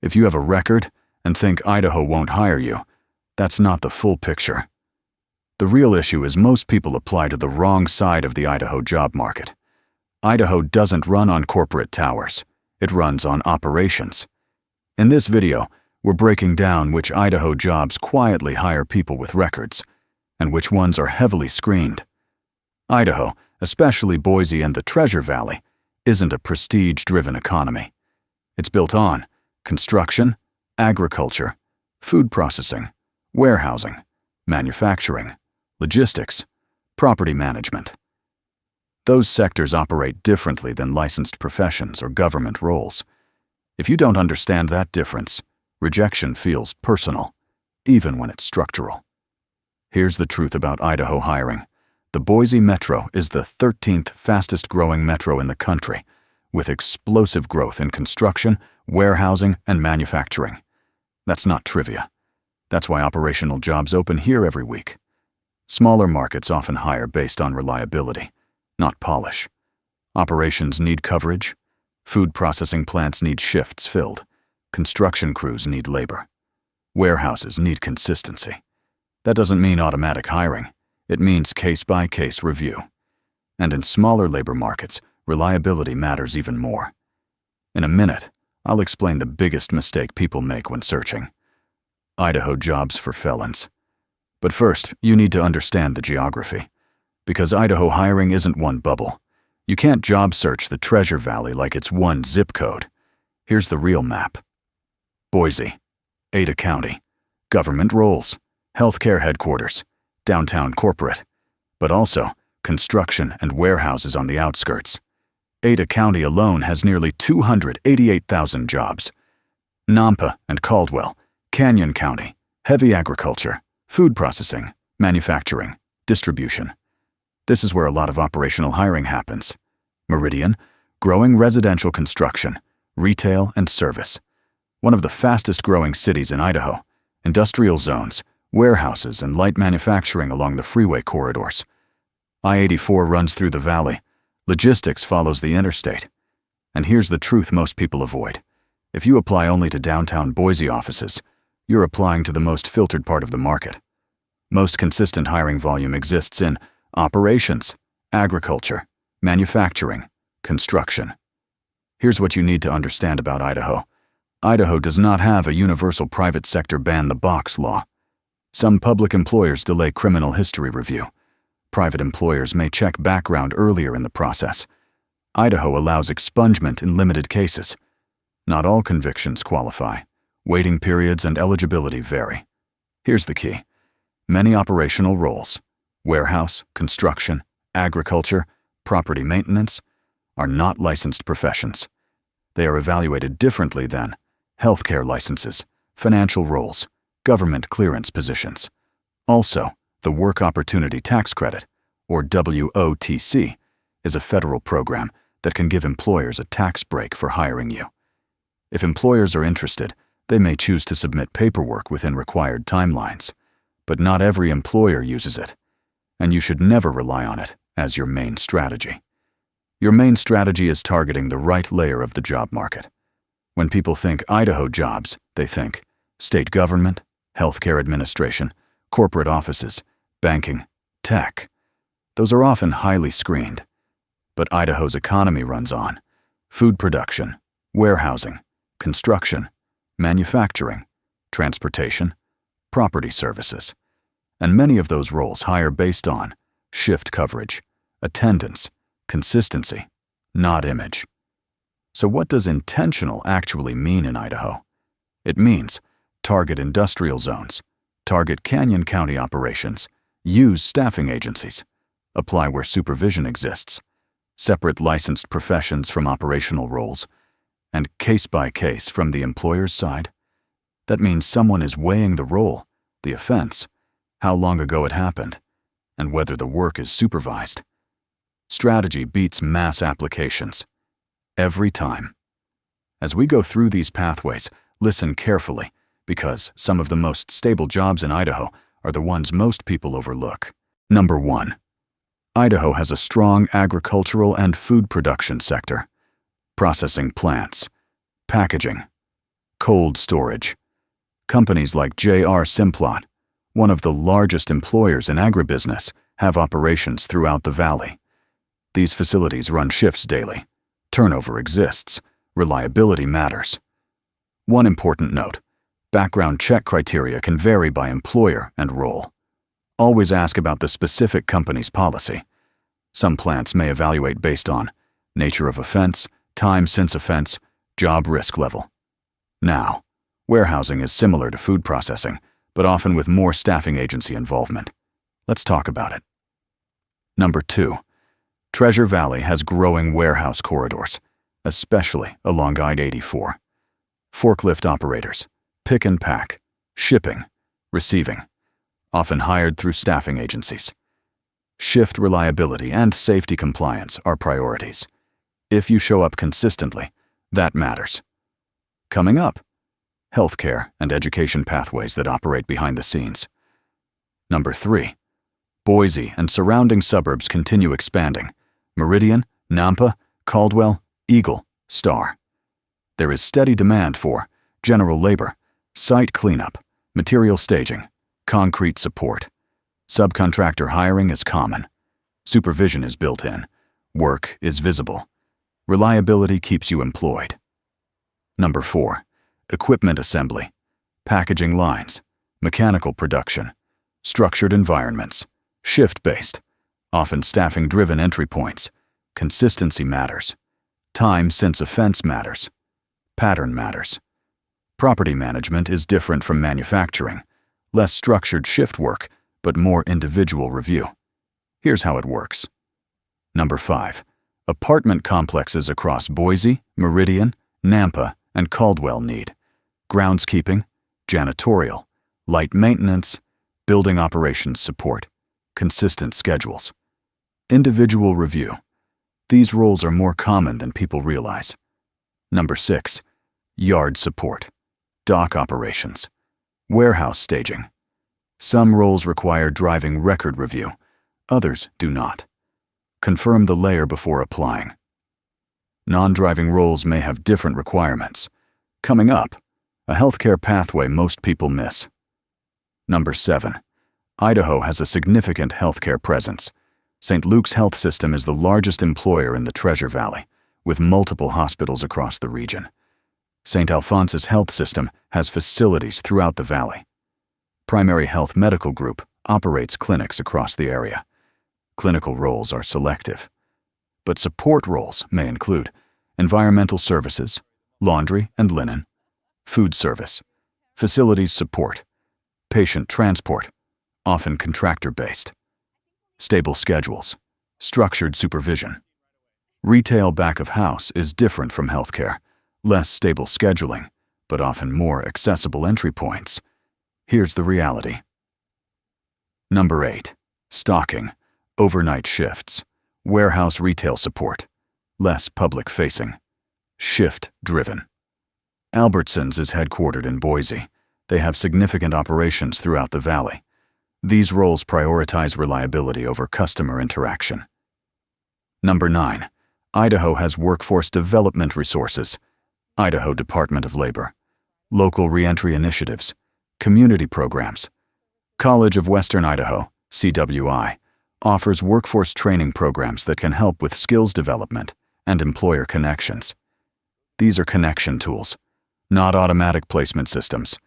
If you have a record and think Idaho won't hire you, that's not the full picture. The real issue is most people apply to the wrong side of the Idaho job market. Idaho doesn't run on corporate towers. It runs on operations. In this video, we're breaking down which Idaho jobs quietly hire people with records, and which ones are heavily screened. Idaho, especially Boise and the Treasure Valley, isn't a prestige-driven economy. It's built on construction, agriculture, food processing, warehousing, manufacturing, logistics, property management. Those sectors operate differently than licensed professions or government roles. If you don't understand that difference, rejection feels personal, even when it's structural. Here's the truth about Idaho hiring. The Boise Metro is the 13th fastest growing metro in the country, with explosive growth in construction, warehousing, and manufacturing. That's not trivia. That's why operational jobs open here every week. Smaller markets often hire based on reliability, not polish. Operations need coverage. Food processing plants need shifts filled. Construction crews need labor. Warehouses need consistency. That doesn't mean automatic hiring. It means case-by-case review. And in smaller labor markets, reliability matters even more. In a minute, I'll explain the biggest mistake people make when searching. Idaho jobs for felons. But first, you need to understand the geography. Because Idaho hiring isn't one bubble. You can't job search the Treasure Valley like it's one zip code. Here's the real map. Boise, Ada County, government roles, healthcare headquarters, downtown corporate, but also construction and warehouses on the outskirts. Ada County alone has nearly 288,000 jobs. Nampa and Caldwell, Canyon County, heavy agriculture, food processing, manufacturing, distribution. This is where a lot of operational hiring happens. Meridian, growing residential construction, retail, and service. One of the fastest growing cities in Idaho. Industrial zones, warehouses, and light manufacturing along the freeway corridors. I-84 runs through the valley. Logistics follows the interstate. And here's the truth most people avoid. If you apply only to downtown Boise offices, you're applying to the most filtered part of the market. Most consistent hiring volume exists in operations, agriculture, manufacturing, construction. Here's what you need to understand about Idaho. Idaho does not have a universal private sector ban-the-box law. Some public employers delay criminal history review. Private employers may check background earlier in the process. Idaho allows expungement in limited cases. Not all convictions qualify. Waiting periods and eligibility vary. Here's the key. Many operational roles, warehouse, construction, agriculture, property maintenance, are not licensed professions. They are evaluated differently than healthcare licenses, financial roles, government clearance positions. Also, the Work Opportunity Tax Credit, or WOTC, is a federal program that can give employers a tax break for hiring you. If employers are interested, they may choose to submit paperwork within required timelines, but not every employer uses it, and you should never rely on it as your main strategy. Your main strategy is targeting the right layer of the job market. When people think Idaho jobs, they think state government, healthcare administration, corporate offices, banking, tech. Those are often highly screened. But Idaho's economy runs on food production, warehousing, construction, manufacturing, transportation, property services. And many of those roles hire based on shift coverage, attendance, consistency, not image. So what does intentional actually mean in Idaho? It means target industrial zones, target Canyon County operations, use staffing agencies, apply where supervision exists, separate licensed professions from operational roles, and case by case from the employer's side. That means someone is weighing the role, the offense, how long ago it happened, and whether the work is supervised. Strategy beats mass applications. Every time. As we go through these pathways, listen carefully, because some of the most stable jobs in Idaho are the ones most people overlook. Number 1. Idaho has a strong agricultural and food production sector. Processing plants, packaging, Cold storage. Companies like J.R. Simplot, one of the largest employers in agribusiness, have operations throughout the valley. These facilities run shifts daily. Turnover exists. Reliability matters. One important note: background check criteria can vary by employer and role. Always ask about the specific company's policy. Some plants may evaluate based on nature of offense, time since offense, job risk level. Now, warehousing is similar to food processing, but often with more staffing agency involvement. Let's talk about it. Number 2. Treasure Valley has growing warehouse corridors, especially along I-84. Forklift operators, pick and pack, shipping, receiving, often hired through staffing agencies. Shift reliability and safety compliance are priorities. If you show up consistently, that matters. Coming up, healthcare and education pathways that operate behind the scenes. Number 3. Boise and surrounding suburbs continue expanding. Meridian, Nampa, Caldwell, Eagle, Star. There is steady demand for general labor, site cleanup, material staging, concrete support. Subcontractor hiring is common. Supervision is built in. Work is visible. Reliability keeps you employed. Number 4. Equipment assembly, packaging lines, mechanical production, structured environments, shift-based, often staffing-driven entry points. Consistency matters. Time since offense matters. Pattern matters. Property management is different from manufacturing. Less structured shift work, but more individual review. Here's how it works. Number 5. Apartment complexes across Boise, Meridian, Nampa, and Caldwell need groundskeeping, janitorial, light maintenance, building operations support, consistent schedules. Individual review. These roles are more common than people realize. Number 6. Yard support, dock operations, warehouse staging. Some roles require driving record review, others do not. Confirm the layer before applying. Non-driving roles may have different requirements. Coming up, a healthcare pathway most people miss. Number 7. Idaho has a significant healthcare presence. St. Luke's Health System is the largest employer in the Treasure Valley, with multiple hospitals across the region. St. Alphonsus Health System has facilities throughout the valley. Primary Health Medical Group operates clinics across the area. Clinical roles are selective, but support roles may include environmental services, laundry and linen, food service, facilities support, patient transport, often contractor-based, stable schedules, structured supervision. Retail back of house is different from healthcare, less stable scheduling, but often more accessible entry points. Here's the reality. Number 8. Stocking, overnight shifts, warehouse retail support, less public-facing, shift-driven. Albertsons is headquartered in Boise. They have significant operations throughout the valley. These roles prioritize reliability over customer interaction. Number 9. Idaho has workforce development resources, Idaho Department of Labor, local reentry initiatives, community programs. College of Western Idaho, CWI, offers workforce training programs that can help with skills development and employer connections. These are connection tools, not automatic placement systems.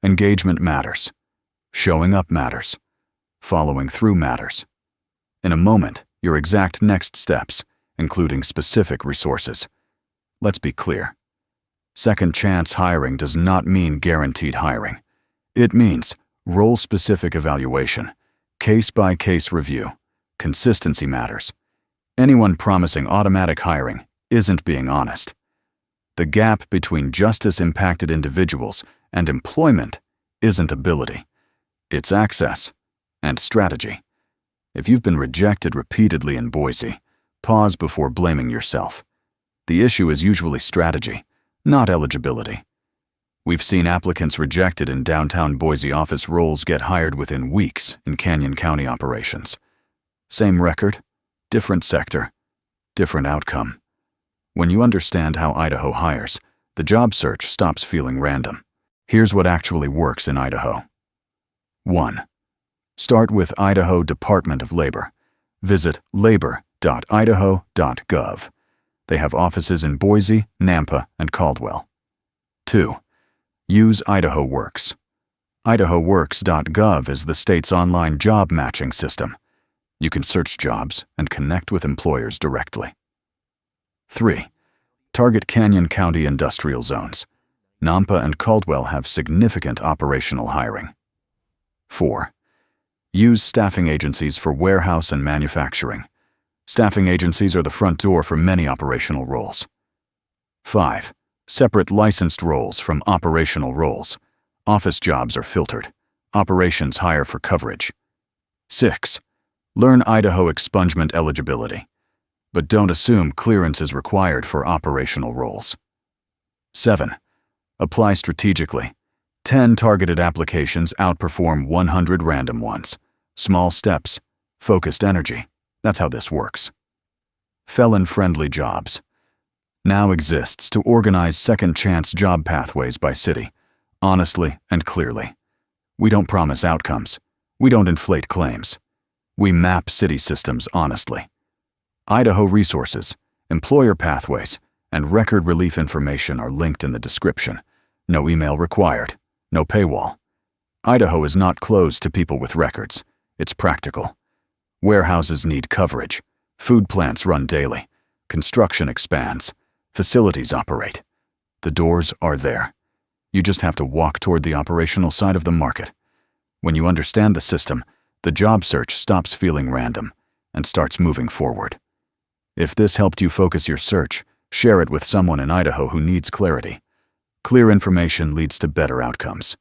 Engagement matters. Showing up matters. Following through matters. In a moment, your exact next steps, including specific resources. Let's be clear. Second chance hiring does not mean guaranteed hiring. It means role-specific evaluation, case-by-case review. Consistency matters. Anyone promising automatic hiring isn't being honest. The gap between justice-impacted individuals and employment isn't ability. It's access and strategy. If you've been rejected repeatedly in Boise, pause before blaming yourself. The issue is usually strategy, not eligibility. We've seen applicants rejected in downtown Boise office roles get hired within weeks in Canyon County operations. Same record, different sector, different outcome. When you understand how Idaho hires, the The job search stops feeling random. Here's what actually works in Idaho. 1. Start with Idaho Department of Labor. Visit labor.idaho.gov. They have offices in Boise, Nampa, and Caldwell. 2. Use Idaho Works. IdahoWorks.gov is the state's online job matching system. You can search jobs and connect with employers directly. 3. Target Canyon County industrial zones. Nampa and Caldwell have significant operational hiring. 4. Use staffing agencies for warehouse and manufacturing. Staffing agencies are the front door for many operational roles. 5. Separate licensed roles from operational roles. Office jobs are filtered. Operations hire for coverage. 6. Learn Idaho expungement eligibility, but don't assume clearance is required for operational roles. 7. Apply strategically. 10 targeted applications outperform 100 random ones. Small steps, focused energy. That's how this works. Felon-friendly jobs. Now exists to organize second-chance job pathways by city, honestly and clearly. We don't promise outcomes. We don't inflate claims. We map city systems honestly. Idaho resources, employer pathways, and record relief information are linked in the description. No email required. No paywall. Idaho is not closed to people with records. It's practical. Warehouses need coverage. Food plants run daily. Construction expands. Facilities operate. The doors are there. You just have to walk toward the operational side of the market. When you understand the system, the job search stops feeling random and starts moving forward. If this helped you focus your search, share it with someone in Idaho who needs clarity. Clear information leads to better outcomes.